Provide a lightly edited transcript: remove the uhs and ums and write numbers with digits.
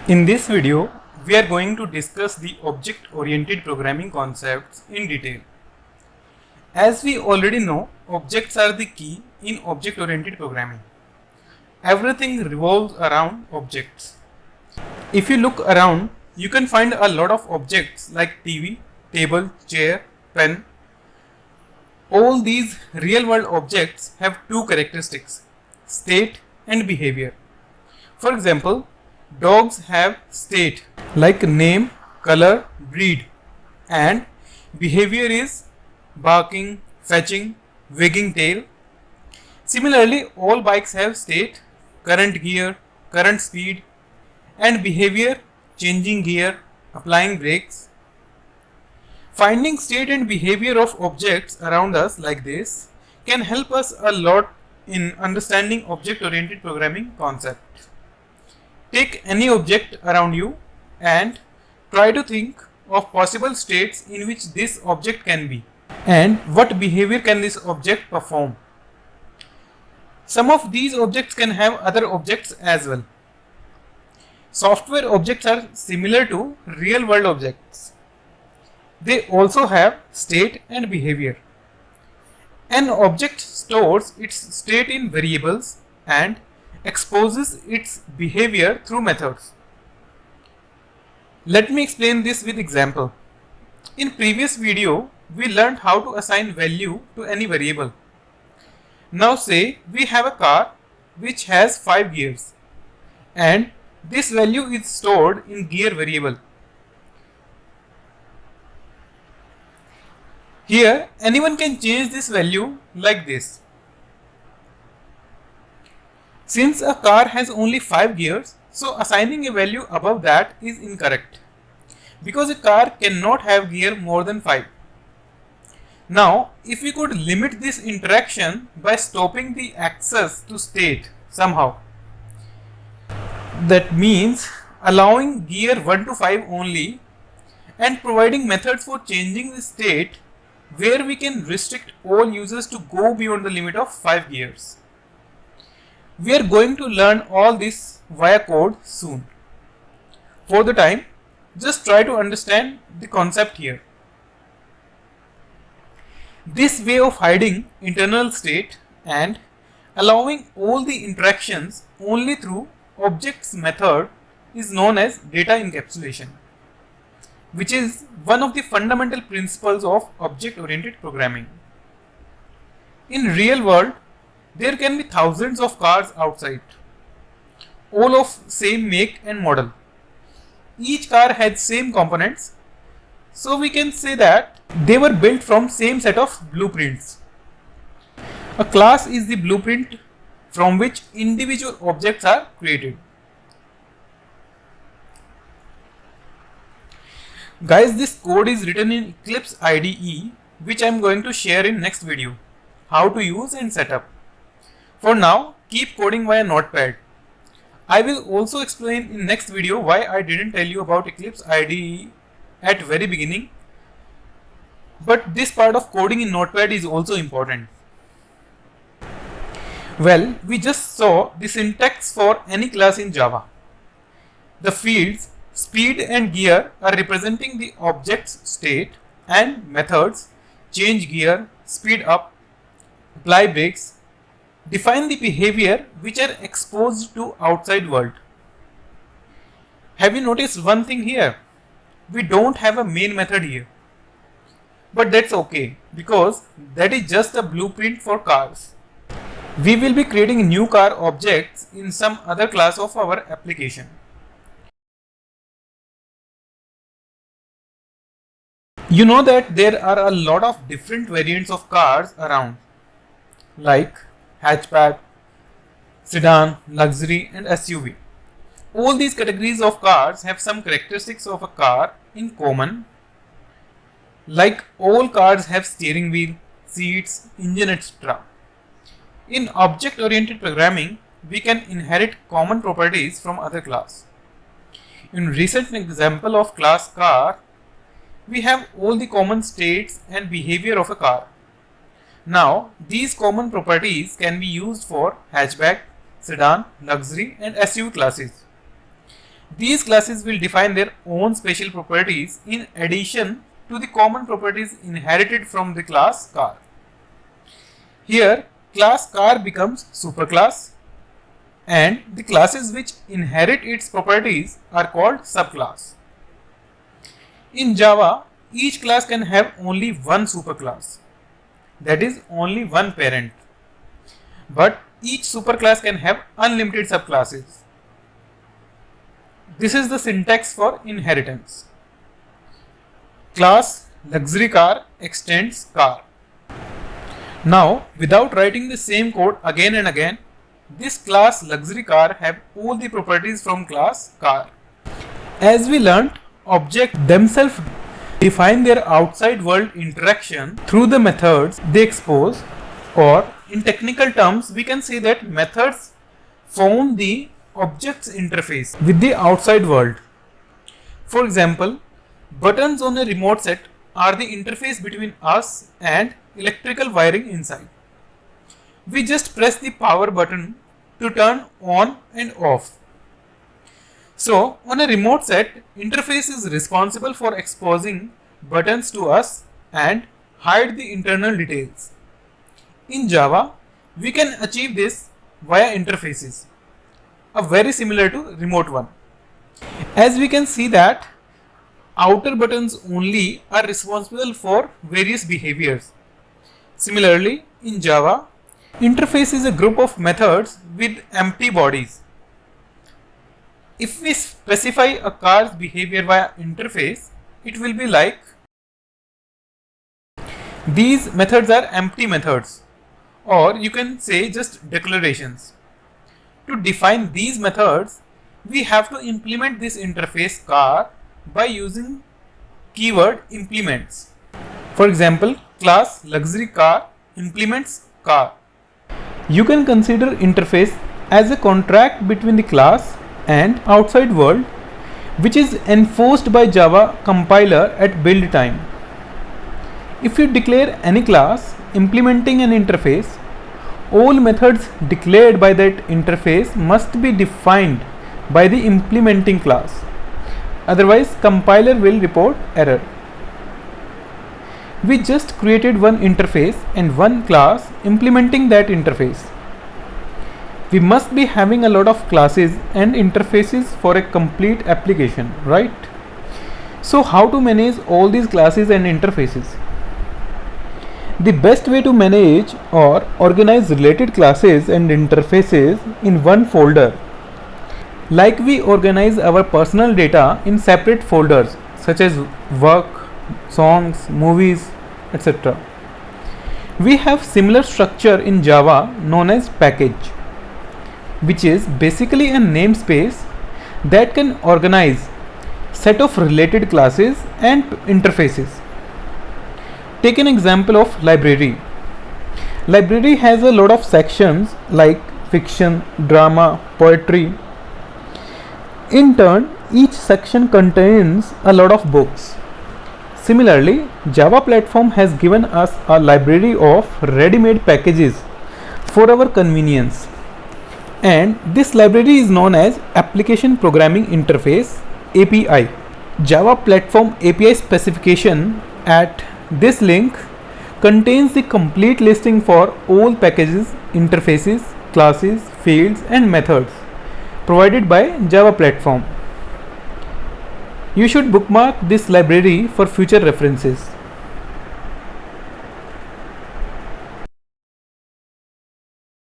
In this video, we are going to discuss the object-oriented programming concepts in detail. As we already know, objects are the key in object-oriented programming. Everything revolves around objects. If you look around, you can find a lot of objects like TV, table, chair, pen. All these real-world objects have two characteristics: state and behavior. For example, dogs have state like name, color, breed, and behavior is barking, fetching, wagging tail. Similarly, all bikes have state, current gear, current speed, and behavior, changing gear, applying brakes. Finding state and behavior of objects around us like this can help us a lot in understanding object-oriented programming concepts. Take any object around you and try to think of possible states in which this object can be and what behavior can this object perform. Some of these objects can have other objects as well. Software objects are similar to real world objects. They also have state and behavior. An object stores its state in variables and exposes its behavior through methods. Let me explain this with example. In previous video, we learned how to assign value to any variable. Now say we have a car which has 5 gears and this value is stored in gear variable. Here anyone can change this value like this. Since a car has only 5 gears, so assigning a value above that is incorrect because a car cannot have gear more than 5. Now, if we could limit this interaction by stopping the access to state somehow, that means allowing gear 1 to 5 only and providing methods for changing the state where we can restrict all users to go beyond the limit of 5 gears. We are going to learn all this via code soon. For the time, just try to understand the concept here. This way of hiding internal state and allowing all the interactions only through objects method is known as data encapsulation, which is one of the fundamental principles of object-oriented programming. In real world, there can be thousands of cars outside, all of same make and model. Each car had same components, so we can say that they were built from same set of blueprints. A class is the blueprint from which individual objects are created. Guys, this code is written in Eclipse IDE, which I am going to share in next video, how to use and set up. For now, keep coding via Notepad. I will also explain in next video why I didn't tell you about Eclipse IDE at very beginning. But this part of coding in Notepad is also important. Well, we just saw the syntax for any class in Java. The fields speed and gear are representing the object's state and methods change gear, speed up, apply brakes, define the behavior which are exposed to outside world. Have you noticed one thing here? We don't have a main method here. But that's okay because that is just a blueprint for cars. We will be creating new car objects in some other class of our application. You know that there are a lot of different variants of cars around, like hatchback, sedan, luxury and SUV. All these categories of cars have some characteristics of a car in common, like all cars have steering wheel, seats, engine, etc. In object-oriented programming, we can inherit common properties from other class. In recent example of class car, we have all the common states and behavior of a car. Now, these common properties can be used for hatchback, sedan, luxury and SUV classes. These classes will define their own special properties in addition to the common properties inherited from the class car. Here, class car becomes superclass, and the classes which inherit its properties are called subclass. In Java, each class can have only one superclass, that is only one parent, but each superclass can have unlimited subclasses. This is the syntax for inheritance. Class luxury car extends car. Now, without writing the same code again and again, this class luxury car have all the properties from class car. As we learnt, objects themselves define their outside world interaction through the methods they expose, or in technical terms we can say that methods found the object's interface with the outside world. For example, buttons on a remote set are the interface between us and electrical wiring inside. We just press the power button to turn on and off. So, on a remote set, interface is responsible for exposing buttons to us and hide the internal details. In Java, we can achieve this via interfaces, very similar to remote one. As we can see that outer buttons only are responsible for various behaviors. Similarly, in Java, interface is a group of methods with empty bodies. If we specify a car's behavior via interface, it will be like these methods are empty methods, or you can say just declarations. To define these methods, we have to implement this interface car by using keyword implements. For example, class luxury car implements car. You can consider interface as a contract between the class and outside world, which is enforced by Java compiler at build time. If you declare any class implementing an interface, all methods declared by that interface must be defined by the implementing class. Otherwise, compiler will report error. We just created one interface and one class implementing that interface. We must be having a lot of classes and interfaces for a complete application, right? So how to manage all these classes and interfaces? The best way to manage or organize related classes and interfaces in one folder, like we organize our personal data in separate folders such as work, songs, movies, etc. We have similar structure in Java known as package, which is basically a namespace that can organize set of related classes and interfaces. Take an example of library. Library has a lot of sections like fiction, drama, poetry. In turn, each section contains a lot of books. Similarly, Java platform has given us a library of ready-made packages for our convenience. And this library is known as Application Programming Interface API. Java Platform API specification at this link contains the complete listing for all packages, interfaces, classes, fields and methods provided by Java Platform. You should bookmark this library for future references.